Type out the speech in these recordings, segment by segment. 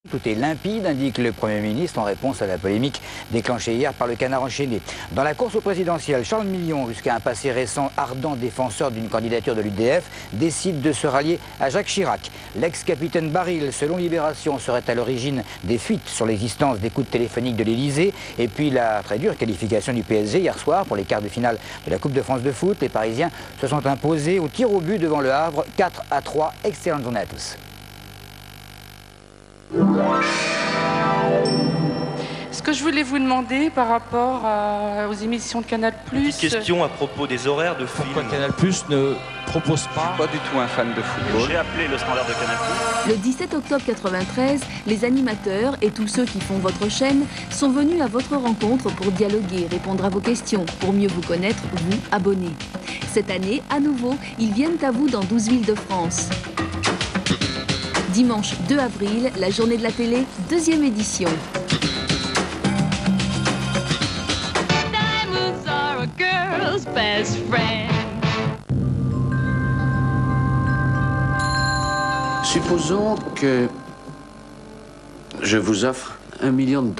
Tout est limpide, indique le Premier ministre en réponse à la polémique déclenchée hier par le Canard enchaîné. Dans la course au présidentiel, Charles Millon, jusqu'à un passé récent ardent défenseur d'une candidature de l'UDF, décide de se rallier à Jacques Chirac. L'ex-capitaine Baril, selon Libération, serait à l'origine des fuites sur l'existence d'écoutes téléphoniques de l'Elysée. Et puis la très dure qualification du PSG hier soir pour les quarts de finale de la Coupe de France de foot. Les Parisiens se sont imposés au tir au but devant le Havre, 4-3. Excellente journée à tous. Ce que je voulais vous demander par rapport aux émissions de Canal+. Une question à propos des horaires de film. Pourquoi Canal+ ne propose pas? Je suis pas du tout un fan de football. J'ai appelé le standard de Canal+. Le 17 octobre 93, les animateurs et tous ceux qui font votre chaîne sont venus à votre rencontre pour dialoguer, répondre à vos questions, pour mieux vous connaître, vous, abonnés. Cette année, à nouveau, ils viennent à vous dans 12 villes de France. Dimanche 2 avril, la journée de la télé, 2e édition. Supposons que je vous offre $1 million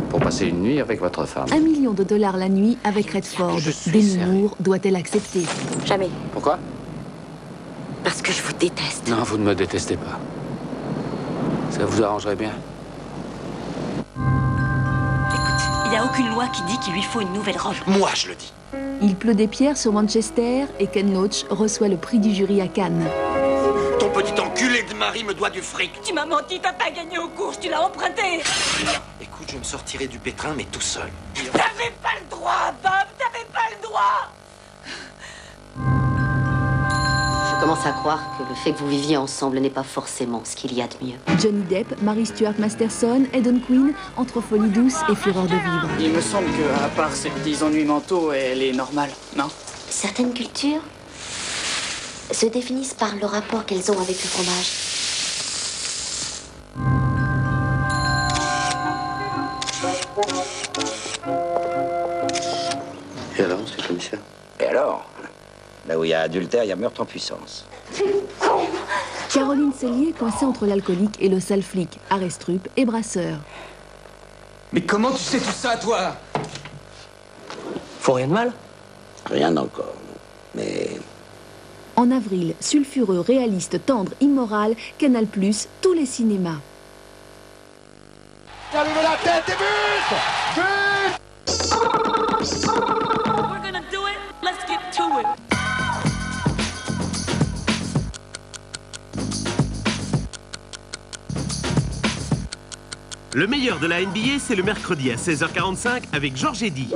pour passer une nuit avec votre femme. $1 million la nuit avec Redford. Demi Moore doit-elle accepter? Jamais. Pourquoi? Parce que je vous déteste. Non, vous ne me détestez pas. Ça vous arrangerait bien. Écoute, il n'y a aucune loi qui dit qu'il lui faut une nouvelle robe. Moi, je le dis. Il pleut des pierres sur Manchester et Ken Loach reçoit le prix du jury à Cannes. Ton petit enculé de mari me doit du fric. Tu m'as menti, t'as pas gagné aux courses, tu l'as emprunté. Écoute, je me sortirai du pétrin, mais tout seul. T'avais pas le droit, Bob, t'avais pas le droit. Je commence à croire que le fait que vous viviez ensemble n'est pas forcément ce qu'il y a de mieux. Johnny Depp, Mary Stuart Masterson, Eden Quinn, entre folie douce et fureur de vivre. Il me semble qu'à part ses petits ennuis mentaux, elle est normale, non? Certaines cultures se définissent par le rapport qu'elles ont avec le fromage. Et alors, monsieur le commissaire? Et alors? Là où il y a adultère, il y a meurtre en puissance. Caroline Cellier coincée entre l'alcoolique et le sale flic, Arestrup et Brasseur. Mais comment tu sais tout ça, toi? Faut rien de mal? Rien encore, mais... En avril, sulfureux, réaliste, tendre, immoral, Canal+, tous les cinémas. Allez, la tête et but! We're gonna do it. Let's get to it. Le meilleur de la NBA, c'est le mercredi à 16h45 avec Georges Eddy.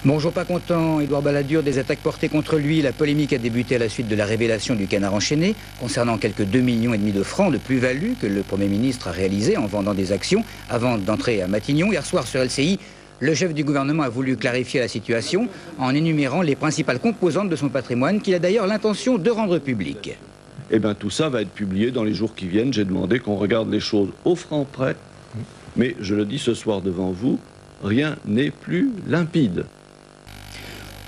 Bonjour, pas content. Édouard Balladur, des attaques portées contre lui. La polémique a débuté à la suite de la révélation du Canard enchaîné concernant quelques 2,5 millions de francs de plus-value que le Premier ministre a réalisé en vendant des actions avant d'entrer à Matignon. Hier soir sur LCI, le chef du gouvernement a voulu clarifier la situation en énumérant les principales composantes de son patrimoine qu'il a d'ailleurs l'intention de rendre public. Eh bien, tout ça va être publié dans les jours qui viennent. J'ai demandé qu'on regarde les choses au franc près. Mais je le dis ce soir devant vous, rien n'est plus limpide.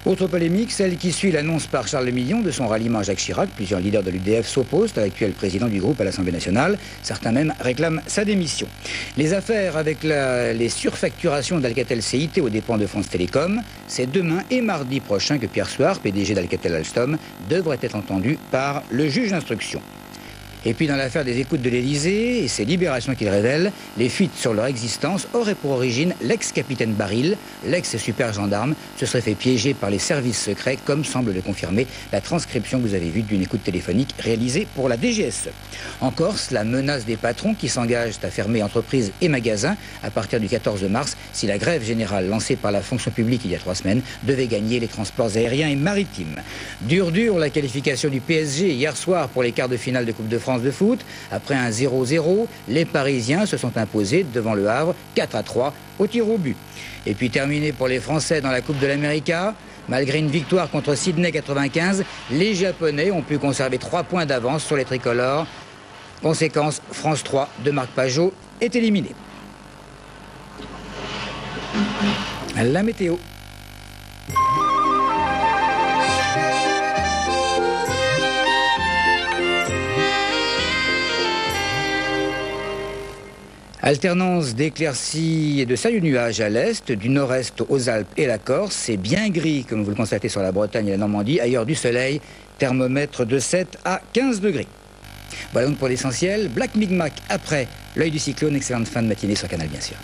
Autre polémique, celle qui suit l'annonce par Charles Millon de son ralliement à Jacques Chirac. Plusieurs leaders de l'UDF s'opposent à l'actuel président du groupe à l'Assemblée nationale. Certains même réclament sa démission. Les affaires avec les surfacturations d'Alcatel-CIT aux dépens de France Télécom, c'est demain et mardi prochain que Pierre Suard, PDG d'Alcatel-Alstom, devrait être entendu par le juge d'instruction. Et puis dans l'affaire des écoutes de l'Élysée et ces libérations qu'il révèle, les fuites sur leur existence auraient pour origine l'ex-capitaine Baril, l'ex-super gendarme, se serait fait piéger par les services secrets, comme semble le confirmer la transcription que vous avez vue d'une écoute téléphonique réalisée pour la DGSE. En Corse, la menace des patrons qui s'engagent à fermer entreprises et magasins à partir du 14 mars si la grève générale lancée par la fonction publique il y a 3 semaines devait gagner les transports aériens et maritimes. Dur la qualification du PSG hier soir pour les quarts de finale de Coupe de France de foot. Après un 0-0, les Parisiens se sont imposés devant le Havre 4-3 au tir au but. Et puis terminé pour les Français dans la Coupe de l'América. Malgré une victoire contre Sydney 95, les Japonais ont pu conserver 3 points d'avance sur les tricolores. Conséquence, France 3 de Marc Pajot est éliminé. La météo. Alternance d'éclaircies et de sérieux nuages à l'est, du nord-est aux Alpes et la Corse. C'est bien gris, comme vous le constatez sur la Bretagne et la Normandie. Ailleurs du soleil, thermomètre de 7 à 15 degrés. Voilà donc pour l'essentiel. Black Micmac après l'œil du cyclone. Excellente fin de matinée sur Canal, bien sûr.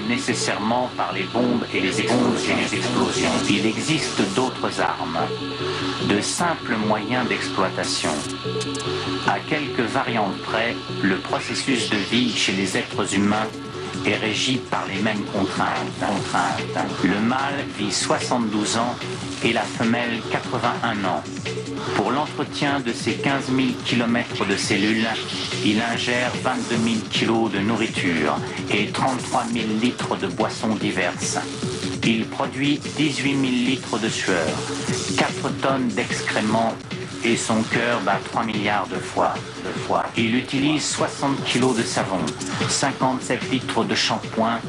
Nécessairement par les bombes et les explosions. Il existe d'autres armes, de simples moyens d'exploitation. À quelques variantes près, le processus de vie chez les êtres humains est régi par les mêmes contraintes. Le mâle vit 72 ans et la femelle 81 ans. Pour l'entretien de ces 15 000 km de cellules, il ingère 22 000 kg de nourriture et 33 000 litres de boissons diverses. Il produit 18 000 litres de sueur, 4 tonnes d'excréments et son cœur bat 3 milliards de fois. Il utilise 60 kg de savon, 57 litres de shampoing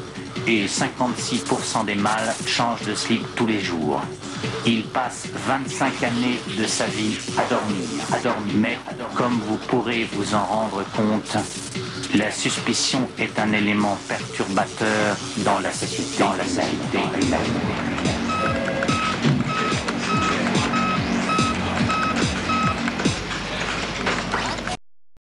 et 56% des mâles changent de slip tous les jours. Il passe 25 années de sa vie à dormir. Mais comme vous pourrez vous en rendre compte, la suspicion est un élément perturbateur dans la société humaine.